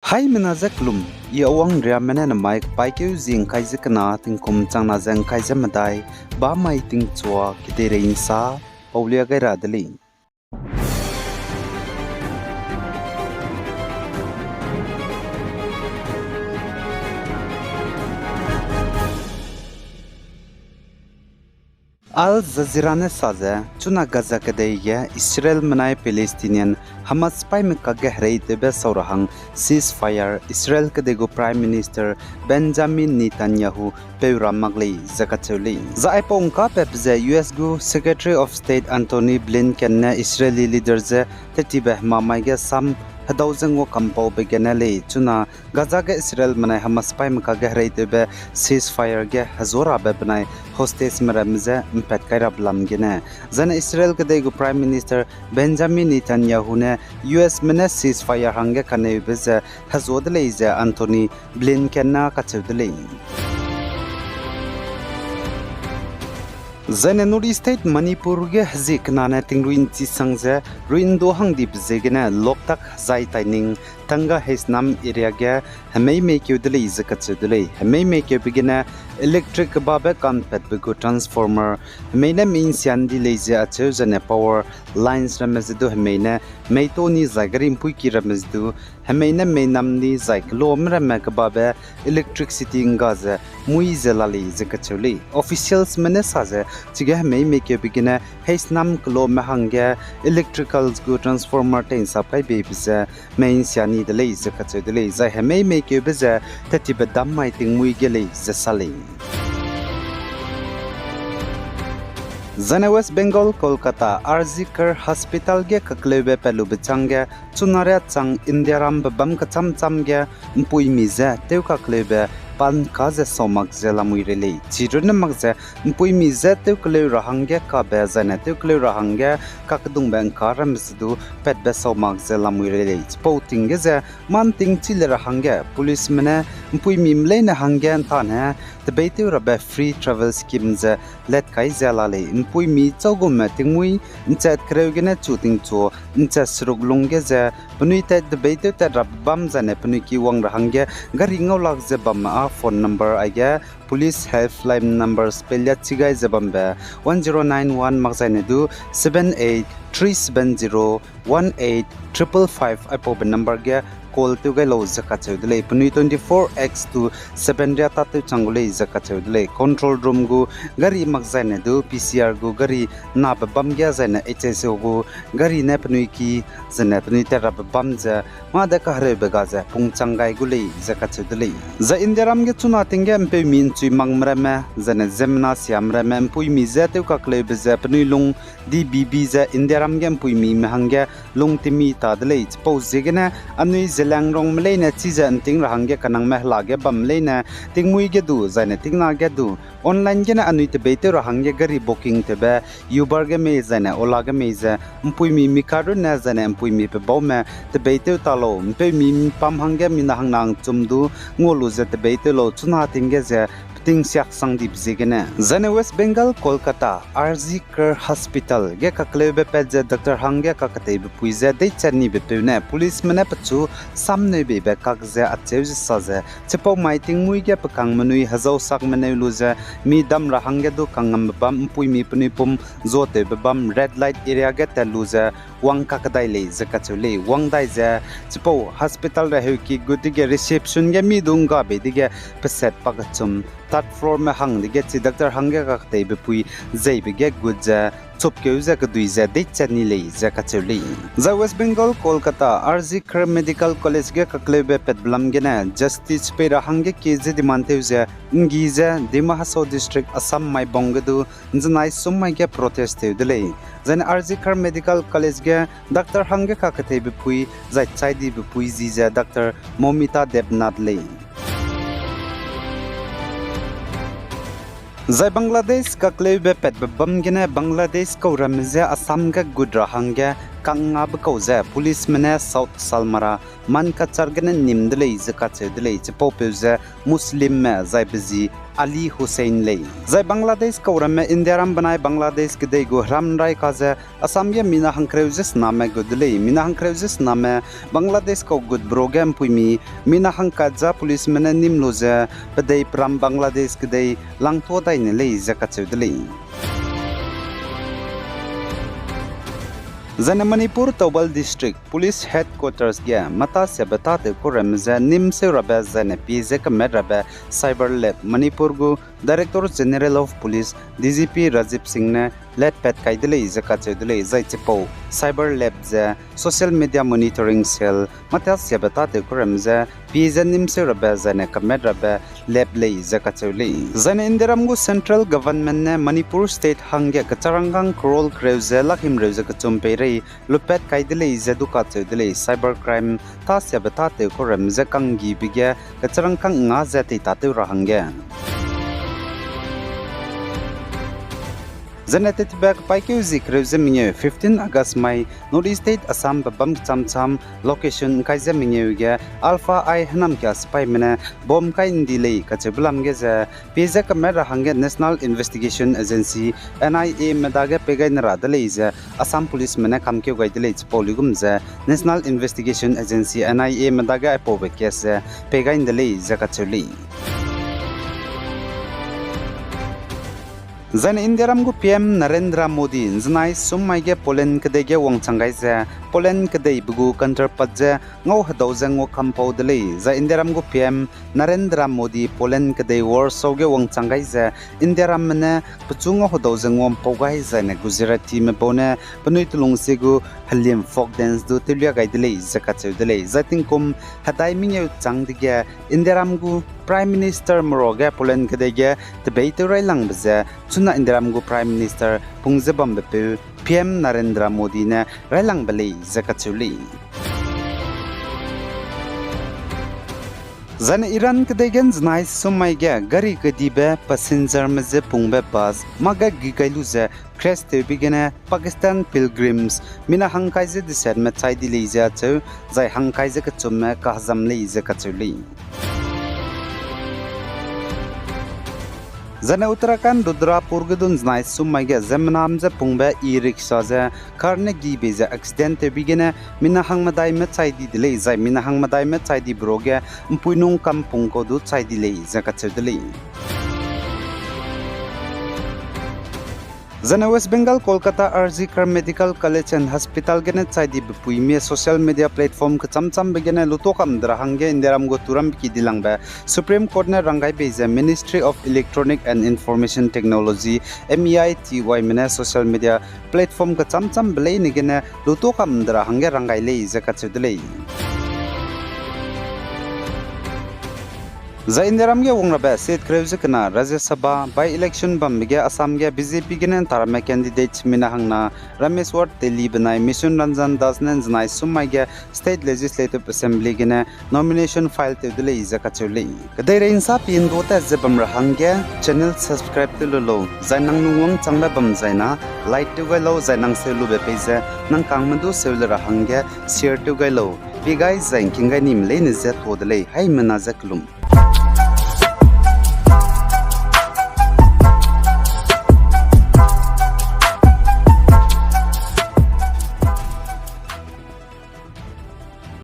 Hai menazaklum iawang riamene na mic paikeu zing kaizekna tingkum changna zang kaizemadai ba mai tingchua kiterein sa paulia gaira dali Al Jazeera ne saze chuna Gaza kadeye Israel manai Palestinian Hamas pai me ka gehrei tebe saurahang ceasefire Israel kadego Prime Minister Benjamin Netanyahu peura maglei zakachuli za ipong ka pepze US go Secretary of State Antony Blinken na Israeli leader ze tetibe mamai ge sam Hadawzango kampaw beganale chuna Gaza ge Israel manai Hamas pai me ka gehrei tebe ceasefire ge hazora bebnai hostes meramze impet kairab lamgene zana Israel kadego Prime Minister Benjamin Netanyahu ne US mena ceasefire hange kane beze hazodle ize Antony Blinken na kachudle Zane Nuri State Manipur ge zik nana tingruin chi sangze ruin do hang dip zegena loktak zai taining tanga hesnam area ge hamei me kyudle izakachudle hamei me kyubigena electric babe kan pet bego transformer meina means yandi leze achu zane power lines ramazdu meina meitoni zagarim puiki ramazdu meina meinamni cyclom ramak babe electricity ngaze mui zelali zakachuli officials mene saze chiga mei make begina hesnam klo mahanga electricals go transformer ten supply bebisa meins yani de lei zakachuli za mei make beza tatiba dammai ting mui gele zasali Zana West Bengal Kolkata Arzikar Hospital ge kaklebe pelu bechangge chunare chang Indiaram bam kacham chamge mpui mize teu kaklebe pan kaze somak zela muirele chirune magze mpui mize teu kle rahangge ka be zana teu kle rahangge kakdung ben karam zdu pet be somak zela muirele spouting ge man ting chile rahangge police mene mpui mimle na hangge thane the beitu rabe free travel schemes let kai zela le mpui mi chogum mating mui nchat kreugene chuting chu ncha sruglungge ze punui te the beitu te rab bam zane punui ki wang rahangge gari ngolak ze bam a phone number aige police helpline number spelya chigai ze bambe 1091 magzaine du 7837018555 apo number ge call to ga lo zakachudle punui 24x to 7 data to changule zakachudle control room gu gari magzaine du PCR gu gari na bam gya zaina HSO gu gari ne punui ki zane punui terab bam za ma da ka hare bega za pung changai gule zakachudle za indiaram ge chuna tinge mpe min chui mangmrame zane zemna siamra mem pui mi za te ka kle be za punui lung di bb za indiaram ge pui mi mahangge lung timi ta dle pose zegena anui zelang rong mleina chiza anting rahangge kanang mehla ge bam leina tingmui ge du zaina tingna ge du online ge na anui te beite rahangge gari booking te be uber ge me zaina ola ge me za mpui mi mikaro na zaina mpui mi pe bawme te beite talo mpe mi pam hangge mi na hangnang chumdu ngolu ze te beite lo chuna tingge ze ting siak sangdip zegena zane West Bengal Kolkata RZ Care Hospital ge kaklebe peze Dr. Hangge kakate be puize de chani be pune police mane pachu samne be be kakze acheuj saze chepo maiting mui ge pakang manui hazau sak mane luze mi dam rahangge do kangam bam pui mi puni pum zote be bam red light area ge teluze wang kakadai le zakachule wang dai ze chepo hospital re ki gudige reception ge mi dunga be dige peset pagachum third floor me hang dige chi Dr. Hangge kakte be pui zei be ge gudja chopkeuza ka duiza de chani le zakachuli za West Bengal Kolkata RZ Care Medical College ge kaklebe petblam ge na justice pe rahangge ke je dimanteuza ngiza Dimahaso district Assam mai bongdu njanai summai ge protest teudle zan RZ Care Medical College ge Dr. Hangge kakte be pui zai chaidi be pui jiza Dr. Momita Debnath le Zai Bangladesh ka klebe pet bam gene Bangladesh ko ramze Assam ga gudra hangge kanga bkauze police mane South Salmara man ka chargana nimdlei zakache dlei chepopeuze Muslim me zaibizi Ali Hussein lei zai Bangladesh kaurame India ram banai Bangladesh kidei go ram rai kaze Assam ye mina hankreuses name godlei mina hankreuses name Bangladesh ko good program puimi mina hankaja police mane nimloze pedei pram Bangladesh kidei langtho dai ne lei zakache dlei Zana Manipur Tobal District Police Headquarters gya mata se batate koram za nimse rabe zane pize kamerabe Cyber Lab Manipur gu Director General of Police DGP Rajiv Singh ne let pet kaidele izaka chedele zai chepo Cyber Lab za Social Media Monitoring Cell mata se batate koram za pize nimse rabe zane kamerabe lab le izaka chele zane indiram gu Central Government ne Manipur State hangya kacharangang Krol Kreuze lakhim reuze kachumpe lupet kaidele izadu kachedele cyber crime ta se batate koram za kangi bigya kacharangkang nga zati tate rahangya Zanetet back paikeu zikrew zeminye 15 August Mai Northeast State Assam babam chamcham location kaise minye Alpha I hanam kya spy mena bom kain delay kachebulam ge za peza kamera hange National Investigation Agency NIA medaga pegai nara dale za Assam Police mena kamke gaidele poligum za National Investigation Agency NIA medaga apobe kes pegai dale za kachuli Zan Indiaram gu PM Narendra Modi znai summai ge Poland kede ge wangchangai za Poland kede bugu counterpart za ngau hadau za ngo kampau dele za Indiaram gu PM Narendra Modi Poland kede Warsaw ge wangchangai za Indiaram mena puchungo hadau za ngom pogai za ne Gujarati me bone panui tulung se gu halim folk dance du tilia gai dele za kache dele za tingkum hadai mingeu changdige Indiaram gu Prime Minister Moroga Poland kedege debate rai lang bza chuna Indiram gu Prime Minister Pungjabam bepu PM Narendra Modi ne rai lang bali zakachuli Zan Iran kedegen znai sumai ge gari kedibe passenger meze pungbe bus maga gigailuze crash te bigene Pakistan pilgrims mina hangkaise diser me chai dilija chu zai hangkaise ka chumme ka hazam le zakachuli Zane Uttarakhand Rudrapur gudun znai summai ge zemnam ze pungbe e-rickshaw ze karne gibe ze accident te bigene mina hangmadai me chai di dile zai mina hangmadai me chai di broge mpuinung kampung ko du chai dile zakachedile Zane West Bengal Kolkata RG Kar Medical College and Hospital gene chai di buime social media platform ka chamcham begene lutokam drahange indiram go turam ki dilangba Supreme Court ne rangai beze Ministry of Electronic and Information Technology MEITY mena social media platform ka chamcham blei ni gene lutokam drahange rangai le zakachudle Za Indiram ge wongrabe set kreuze kana Rajya Sabha by election bamge Assam ge BJP genen tarame candidate mina hangna Ramesh Ward Teli banai Mission Ranjan Das nen znai summai ge State Legislative Assembly gene nomination file te dele zakachuli kadai rein sa pin do ta zebam rahangge channel subscribe te lo zainang nungwang changba bam zaina like to ga lo zainang se lu be page nang kangmandu se lu rahangge share to ga lo bi guys zain kinga nim le ne zet hodle hai mana zaklum